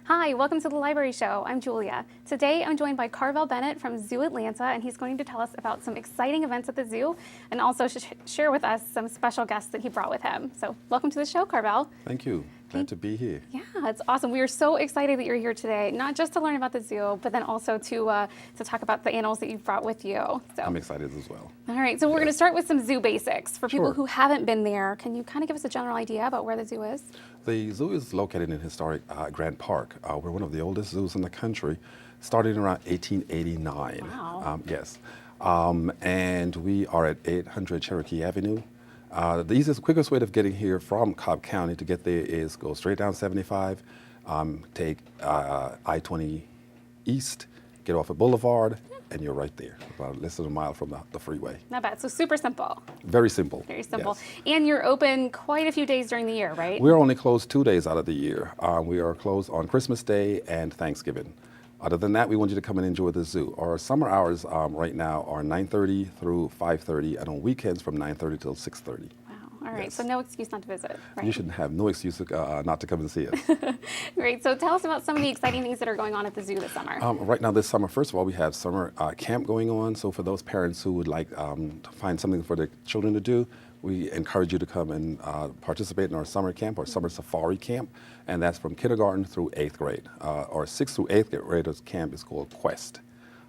Hi, welcome to the Library Show. I'm Julia. Today I'm joined by Carvel Bennett from Zoo Atlanta, and he's going to tell us about some exciting events at the zoo and also share with us some special guests that he brought with him. So welcome to the show, Carvel. Thank you. Glad to be here. Yeah, it's awesome. We are so excited that you're here today, not just to learn about the zoo, but then also to talk about the animals that you've brought with you. So I'm excited as well. All right, so we're going to start with some zoo basics. For people Sure. who haven't been there, can you kind of give us a general idea about where the zoo is? The zoo is located in historic Grant Park. We're one of the oldest zoos in the country, started around 1889. Wow. Yes. And we are at 800 Cherokee Avenue. The easiest, quickest way of getting here from Cobb County to get there is go straight down 75, take I-20 east, get off at Boulevard, and you're right there, about less than a mile from the freeway. Not bad. So super simple. Very simple. Very simple. Yes. And you're open quite a few days during the year, right? We're only closed 2 days out of the year. We are closed on Christmas Day and Thanksgiving. Other than that, we want you to come and enjoy the zoo. Our summer hours right now are 9:30 through 5:30, and on weekends from 9:30 till 6:30. Wow. All right. Yes. So no excuse not to visit, right? You should have no excuse not to come and see us. Great. So tell us about some of the exciting things that are going on at the zoo this summer. Right now, this summer, first of all, we have summer camp going on. So for those parents who would like to find something for their children to do, we encourage you to come and participate in our summer camp or summer safari camp, and that's from kindergarten through 8th grade. Our 6th through 8th graders camp is called Quest,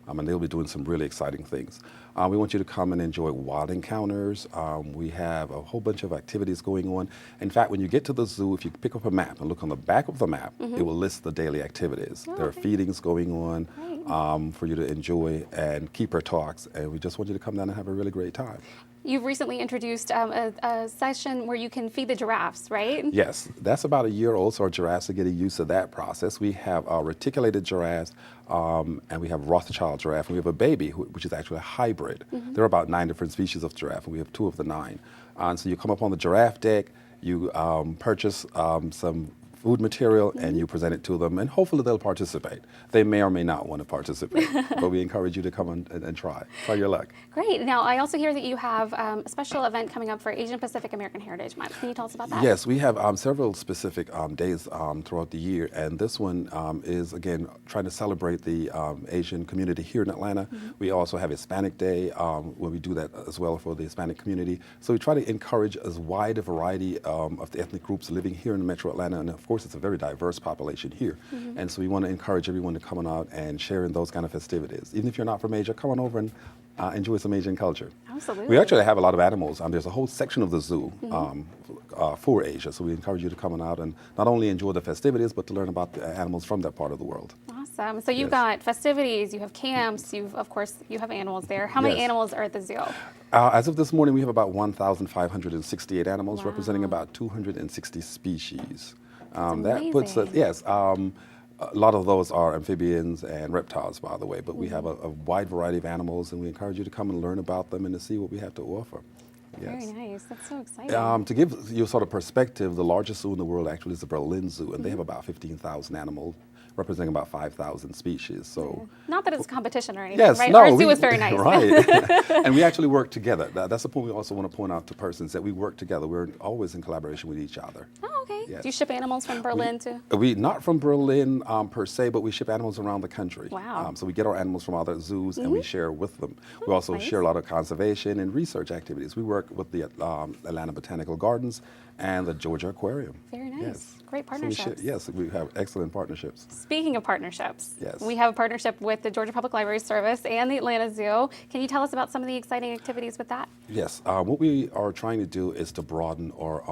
and they'll be doing some really exciting things. We want you to come and enjoy wild encounters. We have a whole bunch of activities going on. In fact, when you get to the zoo, if you pick up a map and look on the back of the map, it will list the daily activities. Oh, there are okay. feedings going on Great. for you to enjoy, and keeper talks, and we just want you to come down and have a really great time. You've recently introduced a session where you can feed the giraffes, right? Yes, that's about a year old, so our giraffes are getting used to that process. We have reticulated giraffes, and we have Rothschild giraffe, and we have a baby, which is actually a hybrid. There are about 9 different species of giraffe, and we have 2 of the 9. And so you come up on the giraffe deck, you purchase some food material, and you present it to them, and hopefully they'll participate. They may or may not want to participate, but we encourage you to come and try. Try your luck. Great. Now, I also hear that you have a special event coming up for Asian Pacific American Heritage Month. Can you tell us about that? Yes, we have several specific days throughout the year, and this one is, again, trying to celebrate the Asian community here in Atlanta. We also have Hispanic Day, where we do that as well for the Hispanic community. So we try to encourage as wide a variety of the ethnic groups living here in Metro Atlanta, and of course it's a very diverse population here. And so we want to encourage everyone to come on out and share in those kind of festivities. Even if you're not from Asia, come on over and enjoy some Asian culture. Absolutely. We actually have a lot of animals. There's a whole section of the zoo for Asia, so we encourage you to come on out and not only enjoy the festivities, but to learn about the animals from that part of the world. Awesome. So you've Yes. got festivities, you have camps, of course, you have animals there. How many Yes. animals are at the zoo? As of this morning, we have about 1,568 animals, Wow. representing about 260 species. That's That puts us, amazing. yes, a lot of those are amphibians and reptiles, by the way, but we have a wide variety of animals, and we encourage you to come and learn about them and to see what we have to offer. Very Yes. nice. That's so exciting. To give you sort of perspective, the largest zoo in the world actually is the Berlin Zoo, and they have about 15,000 animals, representing about 5,000 species. So, Not that it's a competition or anything, yes, right? no, Our zoo is very nice. right, and we actually work together. That's the point we also want to point out to persons, that we work together. We're always in collaboration with each other. Oh, okay. Yes. Do you ship animals from Berlin too? We not from Berlin per se, but we ship animals around the country. Wow. So we get our animals from other zoos and we share with them. We also nice. share a lot of conservation and research activities. We work with the Atlanta Botanical Gardens and the Georgia Aquarium. Very nice. Yes. Great So we partnerships. yes, we have excellent partnerships. Speaking of partnerships, Yes. we have a partnership with the Georgia Public Library Service and the Atlanta Zoo. Can you tell us about some of the exciting activities with that? Yes, what we are trying to do is to broaden our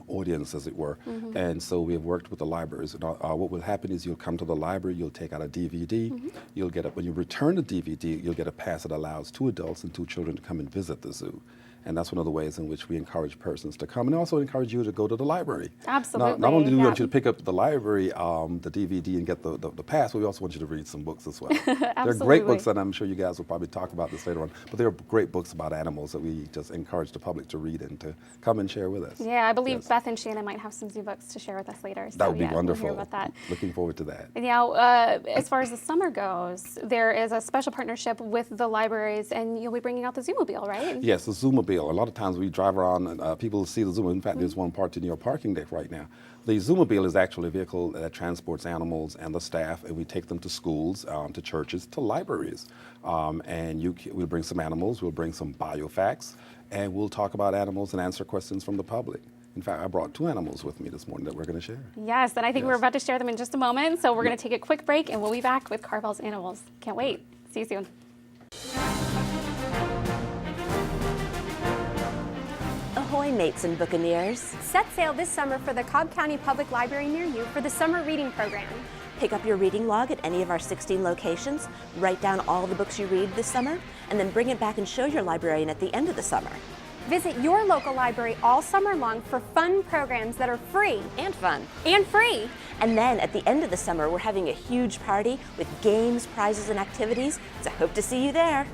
audience, as it were. And so we have worked with the libraries. And, what will happen is you'll come to the library, you'll take out a DVD, you'll get when you return the DVD, you'll get a pass that allows 2 adults and 2 children to come and visit the zoo. And that's one of the ways in which we encourage persons to come, and also encourage you to go to the library. Absolutely. Not only do we want yeah. you to pick up the library, the DVD, and get the pass, but we also want you to read some books as well. They're great books, and I'm sure you guys will probably talk about this later on, but they're great books about animals that we just encourage the public to read and to come and share with us. Yeah, I believe Yes. Beth and Shannon might have some zoo books to share with us later. So That would be yeah, wonderful. We'll hear about that. Looking forward to that. And now, as far as the summer goes, there is a special partnership with the libraries, and you'll be bringing out the Zoomobile, right? Yes, the Zoomobile. A lot of times we drive around and people see the Zoom. In fact, there's one parked in your parking deck right now. The Zoomobile is actually a vehicle that transports animals and the staff, and we take them to schools, to churches, to libraries. We'll bring some animals, we'll bring some biofacts, and we'll talk about animals and answer questions from the public. In fact, I brought 2 animals with me this morning that we're going to share. Yes, and I think Yes. we're about to share them in just a moment. So we're going to take a quick break, and we'll be back with Carvel's animals. Can't wait. See you soon. Ahoy, mates and buccaneers. Set sail this summer for the Cobb County Public Library near you for the summer reading program. Pick up your reading log at any of our 16 locations, write down all the books you read this summer, and then bring it back and show your librarian at the end of the summer. Visit your local library all summer long for fun programs that are free And fun. and free. And then at the end of the summer, we're having a huge party with games, prizes, and activities, so hope to see you there.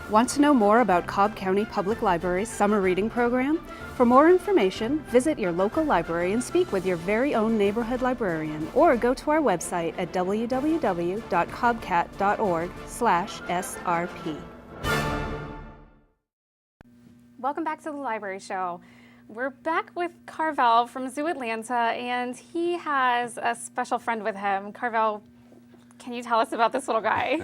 Want to know more about Cobb County Public Library's summer reading program? For more information, visit your local library and speak with your very own neighborhood librarian, or go to our website at www.cobbcat.org/SRP. Welcome back to the Library Show. We're back with Carvel from Zoo Atlanta, and he has a special friend with him. Carvel, can you tell us about this little guy?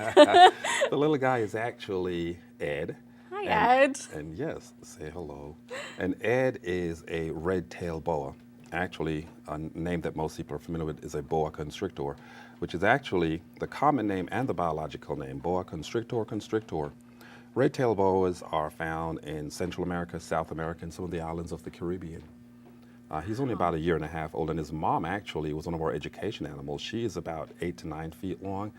The little guy is actually Ed. Hi, Ed. And yes, say hello. And Ed is a red-tailed boa. Actually, a name that most people are familiar with is a boa constrictor, which is actually the common name and the biological name, boa constrictor constrictor. Red-tailed boas are found in Central America, South America, and some of the islands of the Caribbean. He's only about 1.5 years old, and his mom actually was one of our education animals. She is about 8 to 9 feet long,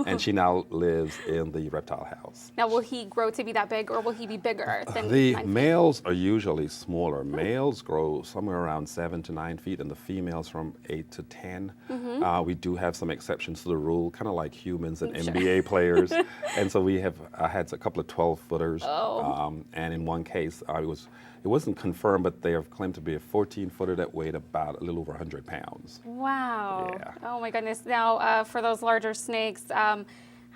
and she now lives in the reptile house. Now, will he grow to be that big, or will he be bigger than The 9 feet? males are usually smaller. Males grow somewhere around 7 to 9 feet, and the females from 8 to 10. We do have some exceptions to the rule, kind of like humans and NBA players. And so we have had a couple of 12-footers. And in one case, it wasn't confirmed, but they have claimed to be a 14-footer that weighed about a little over 100 pounds. Wow. Yeah. Oh, my goodness. Now, for those larger snakes, how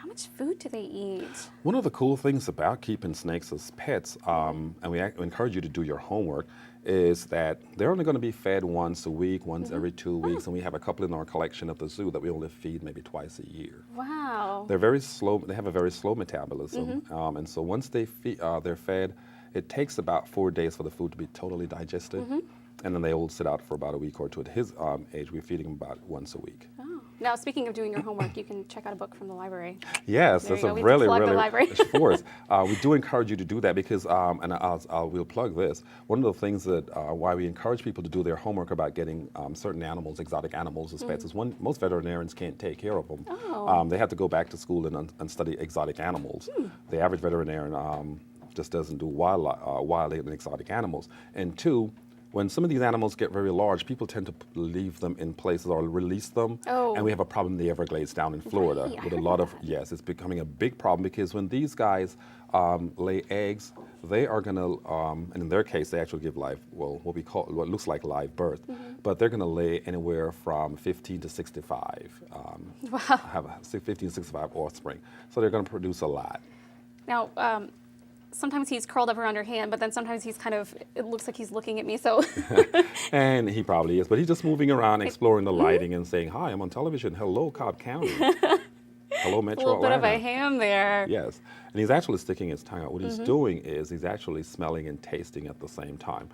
much food do they eat? One of the cool things about keeping snakes as pets, and we encourage you to do your homework, is that they're only going to be fed once a week, once every 2 weeks, and we have a couple in our collection at the zoo that we only feed maybe twice a year. Wow. They're very slow. They have a very slow metabolism, and so once they're fed, it takes about 4 days for the food to be totally digested, and then they will sit out for about a week or two. At his age, we're feeding them about once a week. Oh. Now, speaking of doing your homework, you can check out a book from the library. Yes, There that's you a go. We really, plug the really, library. of course. We do encourage you to do that because, and we'll plug this. One of the things that why we encourage people to do their homework about getting certain animals, exotic animals as pets, is one, most veterinarians can't take care of them. They have to go back to school and study exotic animals. The average veterinarian just doesn't do wild and exotic animals. And 2, when some of these animals get very large, people tend to leave them in places or release them. And we have a problem in the Everglades down in Florida Right, with a lot of, yes, it's becoming a big problem because when these guys lay eggs, they are going to, and in their case, they actually give live, well, what looks like live birth, but they're going to lay anywhere from 15 to 65, have 15 to 65 offspring. So they're going to produce a lot. Now, sometimes he's curled up around your hand, but then sometimes he's it looks like he's looking at me, so. And he probably is, but he's just moving around, exploring the lighting and saying, hi, I'm on television. Hello, Cobb County. Hello, Metro A little bit Atlanta. of a ham there. Yes, and he's actually sticking his tongue out. What he's doing is he's actually smelling and tasting at the same time.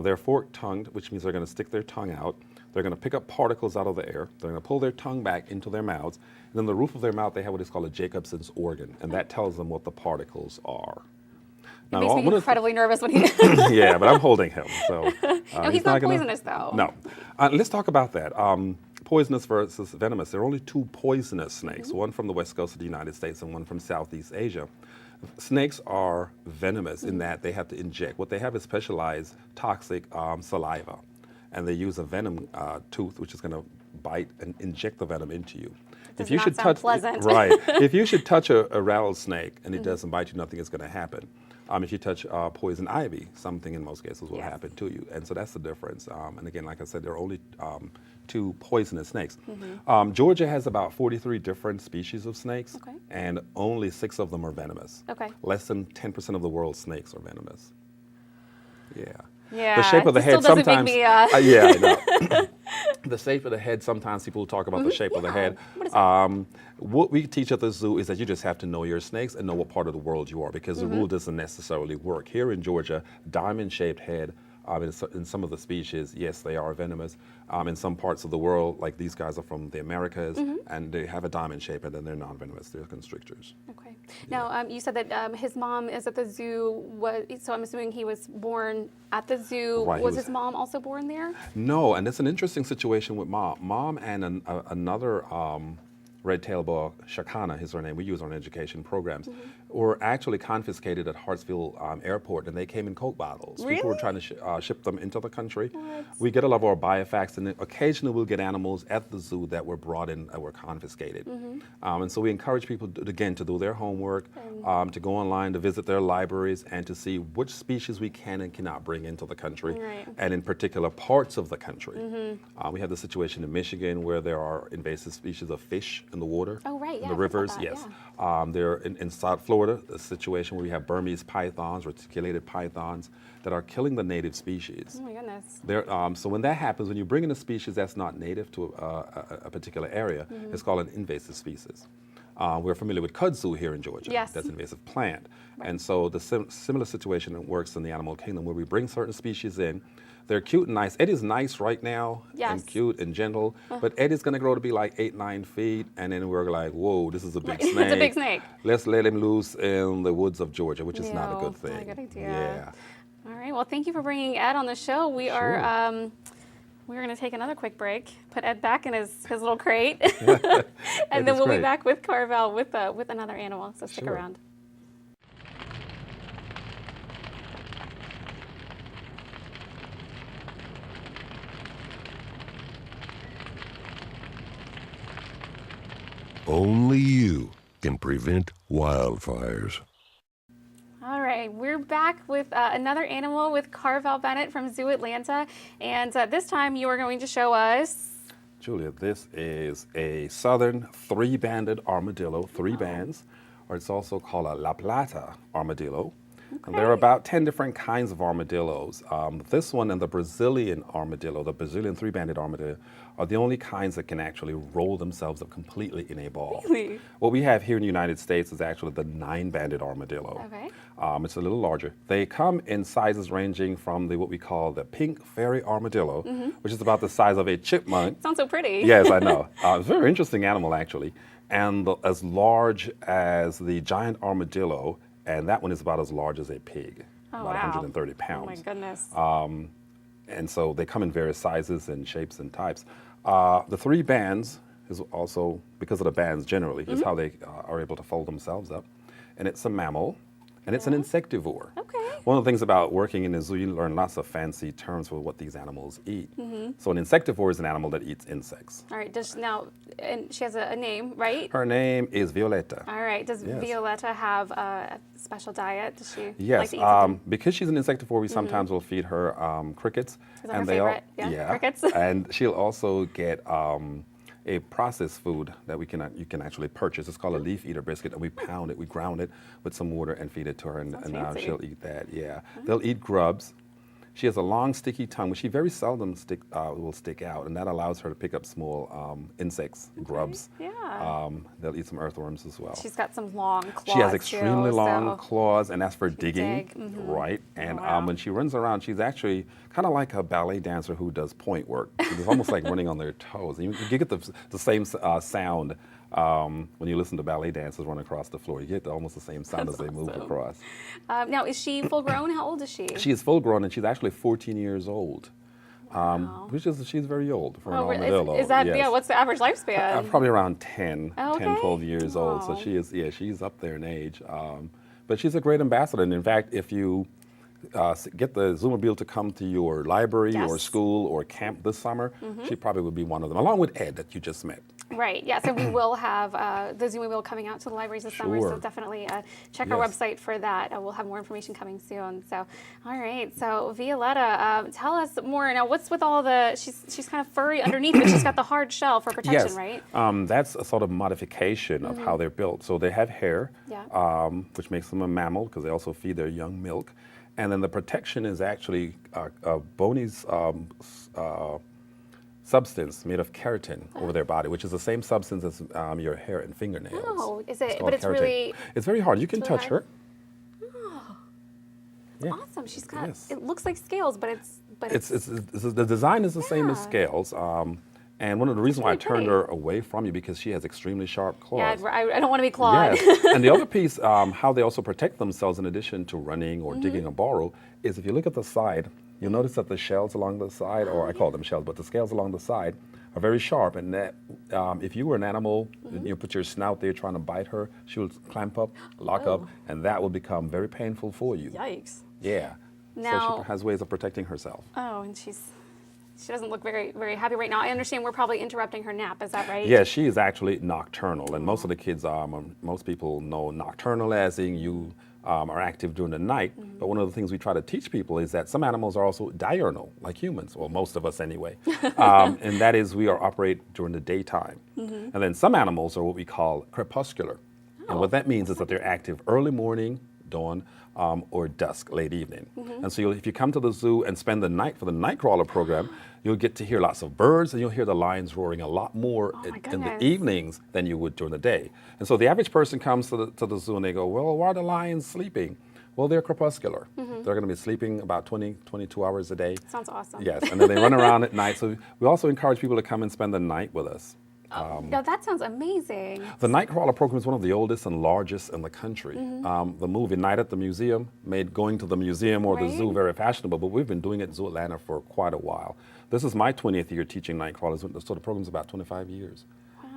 They're fork-tongued, which means they're going to stick their tongue out. They're going to pick up particles out of the air. They're going to pull their tongue back into their mouths. And then the roof of their mouth, they have what is called a Jacobson's organ, and that tells them what the particles are. It makes me incredibly nervous when he. Yeah, but I'm holding him. So No, he's not poisonous, though. No. Let's talk about that. Poisonous versus venomous. There are only 2 poisonous snakes, one from the west coast of the United States and one from Southeast Asia. Snakes are venomous in that they have to inject. What they have is specialized toxic saliva, and they use a venom tooth, which is going to bite and inject the venom into you. Does not sound pleasant. Right. If you should touch a rattlesnake and it doesn't bite you, nothing is going to happen. If you touch poison ivy, something in most cases will happen to you. And so that's the difference. And again, like I said, there are only 2 poisonous snakes. Georgia has about 43 different species of snakes, and only 6 of them are venomous. Okay. Less than 10% of the world's snakes are venomous. Yeah. Yeah, the shape of the it head still doesn't sometimes. make me, Yeah, I know. The shape of the head, sometimes people talk about the shape of the head. What is that? What we teach at the zoo is that you just have to know your snakes and know what part of the world you are, because the rule doesn't necessarily work. Here in Georgia, diamond-shaped head, in some of the species, yes, they are venomous. In some parts of the world, like these guys are from the Americas, and they have a diamond shape, and then they're non-venomous. They're constrictors. Okay. Now, you said that his mom is at the zoo. So I'm assuming he was born at the zoo. Right, he Was was- his mom also born there? No, and it's an interesting situation with Mom. Mom and another red-tailed boa, Shakana is her name, we use her in education programs, were actually confiscated at Hartsfield Airport, and they came in Coke bottles. People were trying to ship them into the country. We get a lot of our biofax, and occasionally we'll get animals at the zoo that were brought in that were confiscated. And so we encourage people, again, to do their homework, to go online, to visit their libraries, and to see which species we can and cannot bring into the country, Right. and in particular parts of the country. We have the situation in Michigan where there are invasive species of fish in the water, Oh, right, in yeah, the I heard about rivers. that, Yes, they're in South Florida, a situation where we have Burmese pythons, reticulated pythons, that are killing the native species. Oh my goodness. So when that happens, when you bring in a species that's not native to a particular area, it's called an invasive species. We're familiar with kudzu here in Georgia. Yes. That's an invasive plant. And so the similar situation works in the animal kingdom, where we bring certain species in. They're cute and nice. Eddie's nice right now, Yes. and cute and gentle, but Eddie's gonna grow to be like 8, 9 feet, and then we're like, whoa, this is a big It's snake. a big snake. Let's let him loose in the woods of Georgia, which is not a good No, thing. not a good idea. Yeah. All right. Well, thank you for bringing Ed on the show. We're going to take another quick break, put Ed back in his little crate, and then is we'll be great. back with Carvel with another animal. So stick Sure. around. Only you can prevent wildfires. All right, we're back with another animal with Carvel Bennett from Zoo Atlanta, and this time you are going to show us. Julia, this is a southern three-banded armadillo, three bands, or it's also called a La Plata armadillo. And there are about 10 different kinds of armadillos. This one and the Brazilian armadillo, the Brazilian three-banded armadillo, are the only kinds that can actually roll themselves up completely in a ball. Really? What we have here in the United States is actually the 9-banded armadillo. Okay. It's a little larger. They come in sizes ranging from what we call the pink fairy armadillo, which is about the size of a chipmunk. Sounds so pretty. Yes, I know. It's a very interesting animal, actually. And as large as the giant armadillo, and that one is about as large as a pig, Oh, about wow. 130 Oh pounds. my goodness. And so they come in various sizes and shapes and types. The three bands is also, because of the bands generally, is how they are able to fold themselves up. And it's a mammal, and it's an insectivore. Okay. One of the things about working in the zoo, you learn lots of fancy terms for what these animals eat. So an insectivore is an animal that eats insects. All right. And she has a name, right? Her name is Violetta. All right. Does Yes. Violetta have a special diet? Does she like Yes, to eat something? because she's an insectivore, we sometimes will feed her crickets. Is that her favorite? Yeah, crickets? And she'll also get a processed food that you can actually purchase. It's called a leaf eater biscuit, and we pound it, we ground it with some water and feed it to her, and fancy. she'll eat that. Yeah, they'll eat grubs. She has a long, sticky tongue, which she very seldom will stick out, and that allows her to pick up small insects, grubs. Yeah. They'll eat some earthworms as well. She's got some long claws. She has extremely too, long so- claws, and that's for digging, dig, right? And wow. when she runs around, she's actually kind of like a ballet dancer who does point work. It's almost like running on their toes. And you get the same sound when you listen to ballet dancers run across the floor. You get almost the same sound as they move awesome. across. Now, is she full grown? How old is she? She is full grown, and she's actually 14 years old. Wow. She's very old for an Oh, armadillo. is that, yes. yeah, what's the average lifespan? Probably around 10, Oh, 10, okay. 12 years old. So Oh. she's up there in age. But she's a great ambassador. And in fact, if you get the Zoomobile to come to your library or Yes. school or camp this summer, she probably would be one of them, along with Ed that you just met. Right, yeah, so we will have the Zoomobile coming out to the libraries this summer, so Sure. definitely check our Yes. website for that. We'll have more information coming soon. So, all right, so Violetta, tell us more. Now, what's with all she's kind of furry underneath, but she's got the hard shell for protection, Yes, right? that's a sort of modification of how they're built. So they have hair, Yeah. which makes them a mammal because they also feed their young milk. And then the protection is actually a bony substance made of keratin over their body, which is the same substance as your hair and fingernails. Oh, is it? called But it's keratin. really. It's very hard. You can it's really touch hard. her. Oh, Yeah. awesome. She's got. Yes. It looks like scales, but it's. It's the design is the same as Yeah. scales. And one of the reasons why I really turned pretty. her away from you because she has extremely sharp claws. Yeah, I don't want to be clawed. Yes. And the other piece, how they also protect themselves in addition to running or digging Mm-hmm. a burrow, is if you look at the side, you'll notice that the shells along the side, or I call them shells, but the scales along the side are very sharp. And that if you were an animal, Mm-hmm. you put your snout there trying to bite her, she will clamp up, lock up, and that will become very painful for you. Yikes. Yeah. Now- so she has ways of protecting herself. Oh, and she doesn't look very, very happy right now. I understand we're probably interrupting her nap. Is that right? Yeah, she is actually nocturnal, and most of the kids, most people know nocturnal as in you are active during the night. But one of the things we try to teach people is that some animals are also diurnal, like humans, or most of us anyway. And that is we operate during the daytime. And then some animals are what we call crepuscular. And what that means is that they're active early morning, dawn, or dusk, late evening. And so if you come to the zoo and spend the night for the Nightcrawler program, you'll get to hear lots of birds and you'll hear the lions roaring a lot more my in the goodness. evenings than you would during the day. And so the average person comes to the zoo and they go, well, why are the lions sleeping? Well, they're crepuscular. They're going to be sleeping about 22 hours a day. Sounds awesome. Yes, and then they run around at night. So we also encourage people to come and spend the night with us. No, that sounds amazing. The Nightcrawler program is one of the oldest and largest in the country. The movie Night at the Museum made going to the museum or the zoo Right. very fashionable, but we've been doing it at Zoo Atlanta for quite a while. This is my 20th year teaching Nightcrawlers, so the program's about 25 years.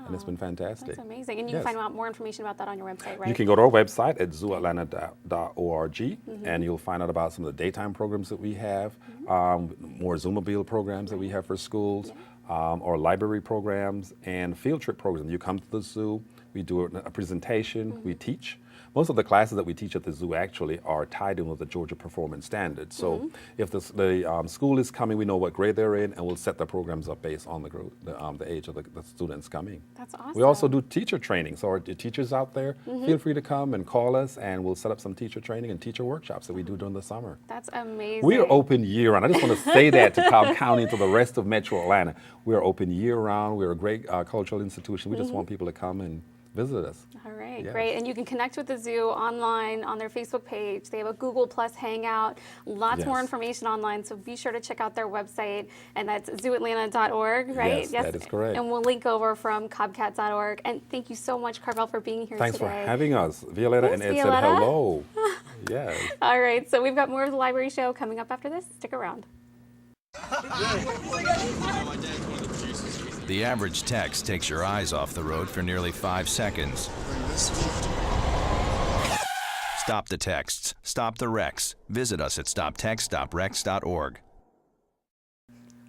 And it's been fantastic. That's amazing. And you can Yes. find out more information about that on your website, right? You can go to our website at zooatlanta.org and you'll find out about some of the daytime programs that we have, more Zoomobile programs that we have for schools, or library programs and field trip programs. You come to the zoo, we do a presentation, we teach. Most of the classes that we teach at the zoo actually are tied in with the Georgia Performance Standards. So if the school is coming, we know what grade they're in, and we'll set the programs up based on the age of the students coming. That's awesome. We also do teacher training. So our teachers out there, feel free to come and call us, and we'll set up some teacher training and teacher workshops that we do during the summer. That's amazing. We are open year-round. I just want to say that to Cobb County and to the rest of Metro Atlanta. We are open year-round. We're a great cultural institution. We just want people to come and visit us. All right, Yes. great. And you can connect with the zoo online on their Facebook page. They have a Google Plus Hangout, lots more Yes. information online. So be sure to check out their website, and that's zooatlanta.org, right? Yes, that is correct. And we'll link over from cobcats.org. And thank you so much, Carvel, for being here Thanks today. for having us. Violetta and Thanks, Ed Violetta. said hello. Yes. All right, so we've got more of the library show coming up after this. Stick around. The average text takes your eyes off the road for nearly 5 seconds. Stop the texts. Stop the wrecks. Visit us at stoptextstoprex.org.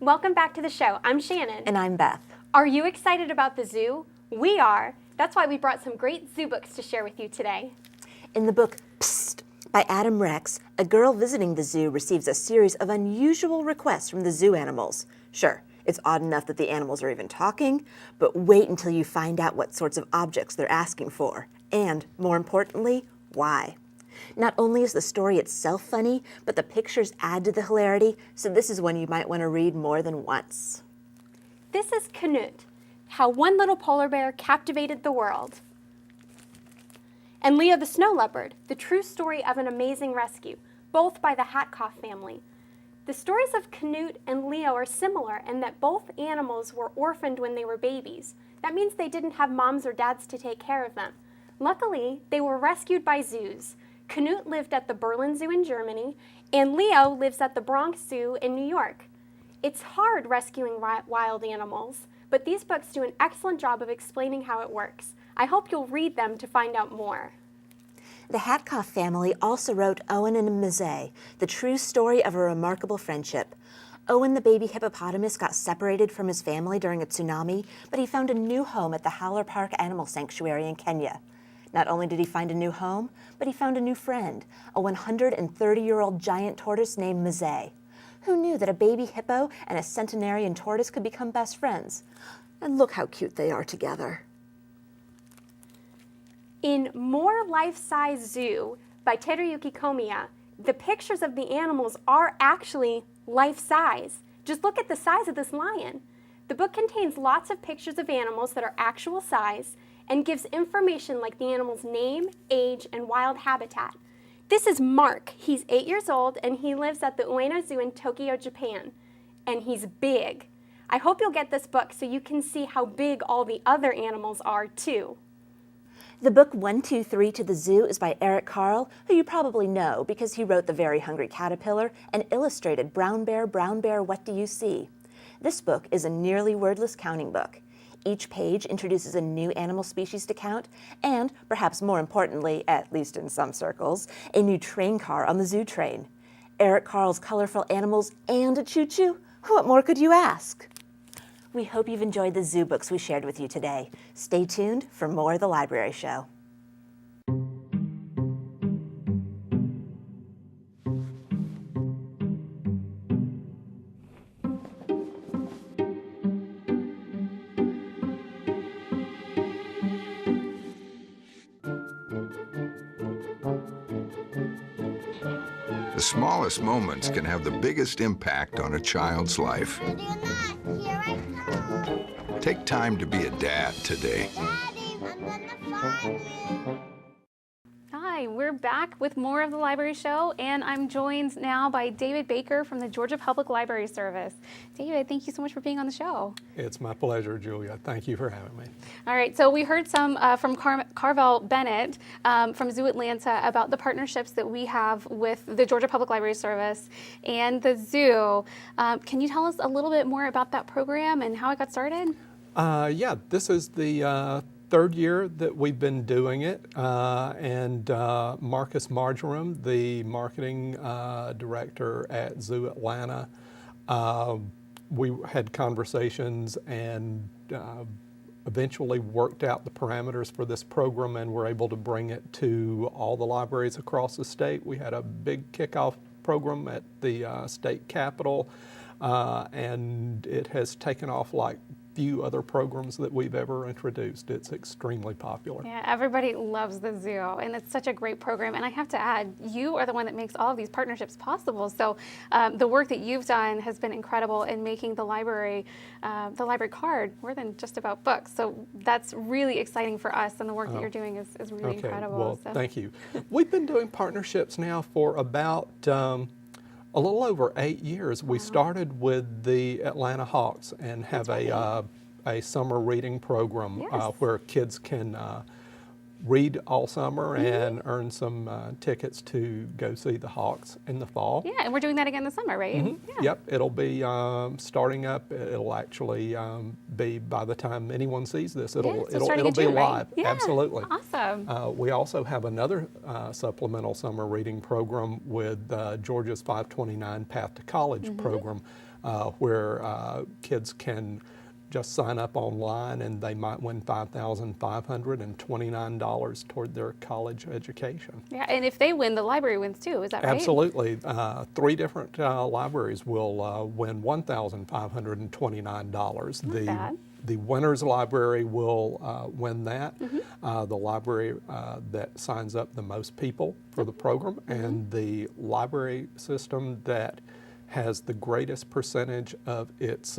Welcome back to the show. I'm Shannon. And I'm Beth. Are you excited about the zoo? We are. That's why we brought some great zoo books to share with you today. In the book Psst by Adam Rex, a girl visiting the zoo receives a series of unusual requests from the zoo animals. Sure, it's odd enough that the animals are even talking, but wait until you find out what sorts of objects they're asking for, and, more importantly, why. Not only is the story itself funny, but the pictures add to the hilarity, so this is one you might want to read more than once. This is Canute, How One Little Polar Bear Captivated the World. And Leo the Snow Leopard, the true story of an amazing rescue, both by the Hatkoff family. The stories of Canute and Leo are similar in that both animals were orphaned when they were babies. That means they didn't have moms or dads to take care of them. Luckily, they were rescued by zoos. Canute lived at the Berlin Zoo in Germany, and Leo lives at the Bronx Zoo in New York. It's hard rescuing wild animals, but these books do an excellent job of explaining how it works. I hope you'll read them to find out more. The Hatkoff family also wrote Owen and Mazet, the true story of a remarkable friendship. Owen, the baby hippopotamus, got separated from his family during a tsunami, but he found a new home at the Howler Park Animal Sanctuary in Kenya. Not only did he find a new home, but he found a new friend, a 130-year-old giant tortoise named Mazet. Who knew that a baby hippo and a centenarian tortoise could become best friends? And look how cute they are together. In More Life-Size Zoo by Teruyuki Komiya, the pictures of the animals are actually life-size. Just look at the size of this lion. The book contains lots of pictures of animals that are actual size and gives information like the animal's name, age, and wild habitat. This is Mark. He's 8 years old and he lives at the Ueno Zoo in Tokyo, Japan. And he's big. I hope you'll get this book so you can see how big all the other animals are too. The book 1, 2, 3 to the Zoo is by Eric Carle, who you probably know because he wrote The Very Hungry Caterpillar and illustrated Brown Bear, What Do You See? This book is a nearly wordless counting book. Each page introduces a new animal species to count and, perhaps more importantly, at least in some circles, a new train car on the zoo train. Eric Carle's colorful animals and a choo-choo? What more could you ask? We hope you've enjoyed the zoo books we shared with you today. Stay tuned for more of The Library Show. The smallest moments can have the biggest impact on a child's life. Ready or not, here I come. Take time to be a dad today. Daddy, I'm gonna find you. Hi, we're back with more of The Library Show, and I'm joined now by David Baker from the Georgia Public Library Service. David, thank you so much for being on the show. It's my pleasure, Julia. Thank you for having me. All right, so we heard some from Carvel Bennett from Zoo Atlanta about the partnerships that we have with the Georgia Public Library Service and the zoo. Can you tell us a little bit more about that program and how it got started? Yeah, this is the third year that we've been doing it, and Marcus Marjoram, the marketing director at Zoo Atlanta, we had conversations and eventually worked out the parameters for this program and were able to bring it to all the libraries across the state. We had a big kickoff program at the state capitol, and it has taken off like few other programs that we've ever introduced. It's extremely popular. Yeah, everybody loves the zoo, and it's such a great program. And I have to add, you are the one that makes all of these partnerships possible. So the work that you've done has been incredible in making the library card more than just about books. So that's really exciting for us, and the work that you're doing is really incredible. Well, so. Thank you. We've been doing partnerships now for about a little over 8 years. We started with the Atlanta Hawks and have a summer reading program where kids can read all summer and earn some tickets to go see the Hawks in the fall. Yeah, and we're doing that again this summer, right? Yeah. Yep, it'll be starting up. It'll actually be, by the time anyone sees this, it'll be June, live. Right? Yeah. Absolutely. Awesome. We also have another supplemental summer reading program with Georgia's 529 Path to College program, where kids can just sign up online and they might win $5,529 toward their college education. Yeah, and if they win, the library wins too, is that right? Absolutely. 3 different libraries will win $1,529. Not bad. The winner's library will win that. The library that signs up the most people for the program, and the library system that has the greatest percentage of its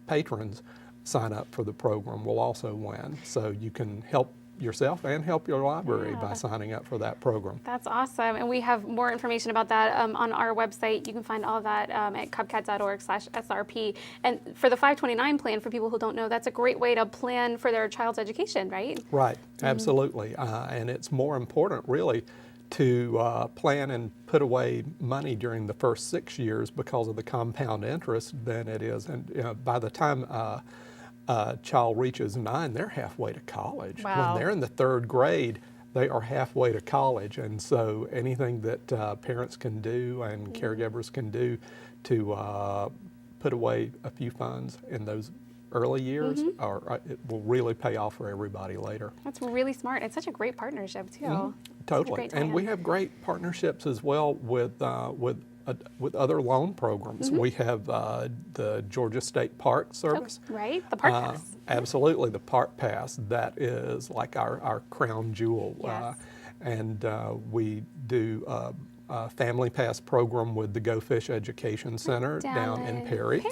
patrons sign up for the program will also win. So you can help yourself and help your library by signing up for that program. That's awesome. And we have more information about that on our website. You can find all of that at cubcat.org/SRP. And for the 529 plan, for people who don't know, that's a great way to plan for their child's education, right? Right, absolutely. And it's more important, really, to plan and put away money during the first 6 years because of the compound interest than it is. And by the time a child reaches 9, they're halfway to college. Wow. When they're in the 3rd grade, they are halfway to college. And so anything that parents can do and caregivers can do to put away a few funds in those early years, it will really pay off for everybody later. That's really smart. It's such a great partnership too. Totally. And we have great partnerships as well with other loan programs. We have the Georgia State Park Service. Right, the Park Pass. Absolutely, the Park Pass. That is like our crown jewel. Yes. And we do Family Pass program with the Go Fish Education Center down in Perry.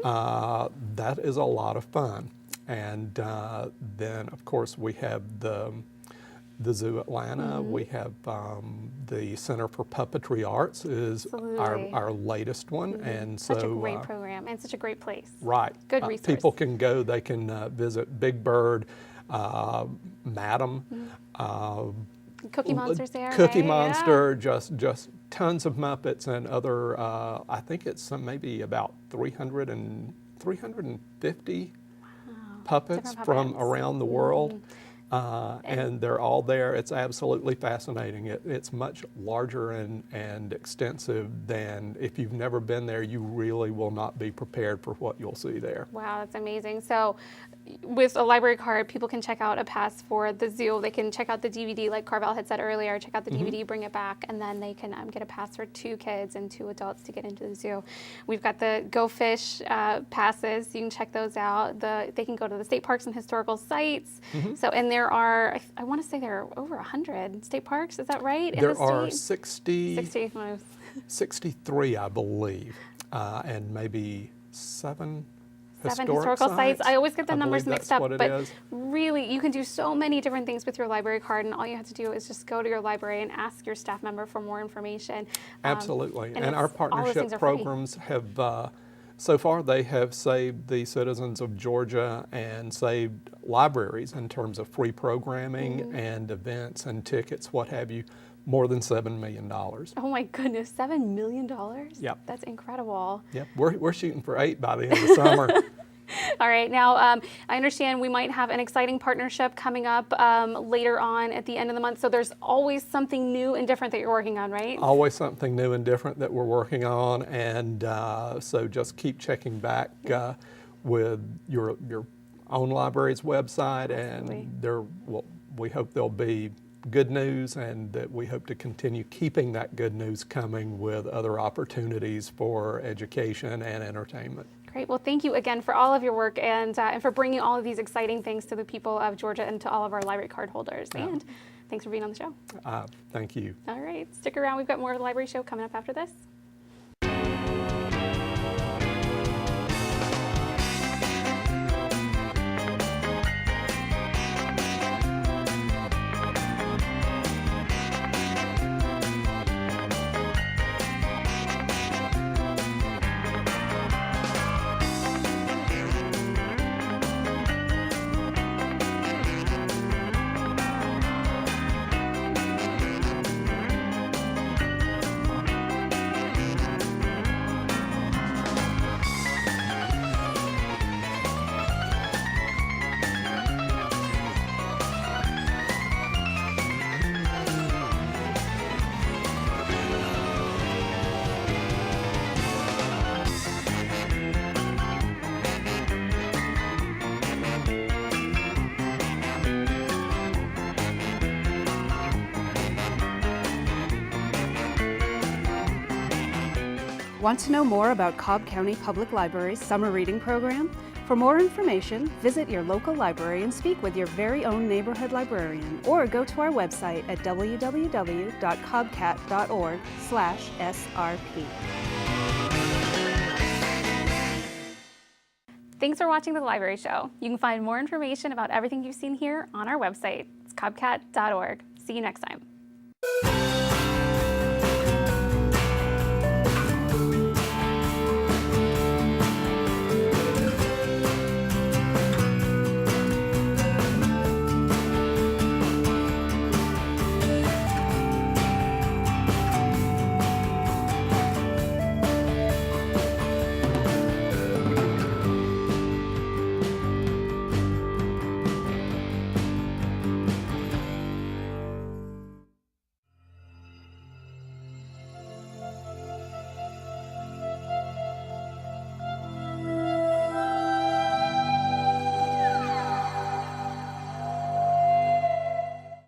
That is a lot of fun. And then, of course, we have the Zoo Atlanta. We have the Center for Puppetry Arts is our latest one. And so, such a great program and such a great place. Right. Good resource. People can go, they can visit Big Bird, Madam, Cookie Monster's there, Cookie right? Monster, just tons of Muppets and other, I think it's maybe about 350 puppets from around the world. And they're all there. It's absolutely fascinating. It's much larger and extensive than, if you've never been there, you really will not be prepared for what you'll see there. Wow, that's amazing. So with a library card, people can check out a pass for the zoo. They can check out the DVD, like Carvel had said earlier, check out the DVD, bring it back, and then they can get a pass for 2 kids and 2 adults to get into the zoo. We've got the Go Fish passes. You can check those out. They can go to the state parks and historical sites. So, and there are, I want to say there are over 100 state parks. Is that right? There are 63, I believe, and maybe 7 historical sites. I always get the numbers mixed up, but is. Really, you can do so many different things with your library card, and all you have to do is just go to your library and ask your staff member for more information. Absolutely, and our partnership programs have, so far they have saved the citizens of Georgia and saved libraries in terms of free programming and events and tickets, what have you, more than $7 million. Oh my goodness, $7 million? Yep. That's incredible. Yep, we're shooting for 8 by the end of summer. All right, now I understand we might have an exciting partnership coming up later on at the end of the month, so there's always something new and different that you're working on, right? Always something new and different that we're working on, and so just keep checking back with your own library's website, and we hope there'll be good news, and that we hope to continue keeping that good news coming with other opportunities for education and entertainment. Great. Well, thank you again for all of your work and for bringing all of these exciting things to the people of Georgia and to all of our library card holders. And thanks for being on the show. Thank you. All right. Stick around. We've got more of the library show coming up after this. Want to know more about Cobb County Public Library's summer reading program? For more information, visit your local library and speak with your very own neighborhood librarian, or go to our website at www.cobbcat.org/SRP. Thanks for watching the Library Show. You can find more information about everything you've seen here on our website. It's cobbcat.org. See you next time.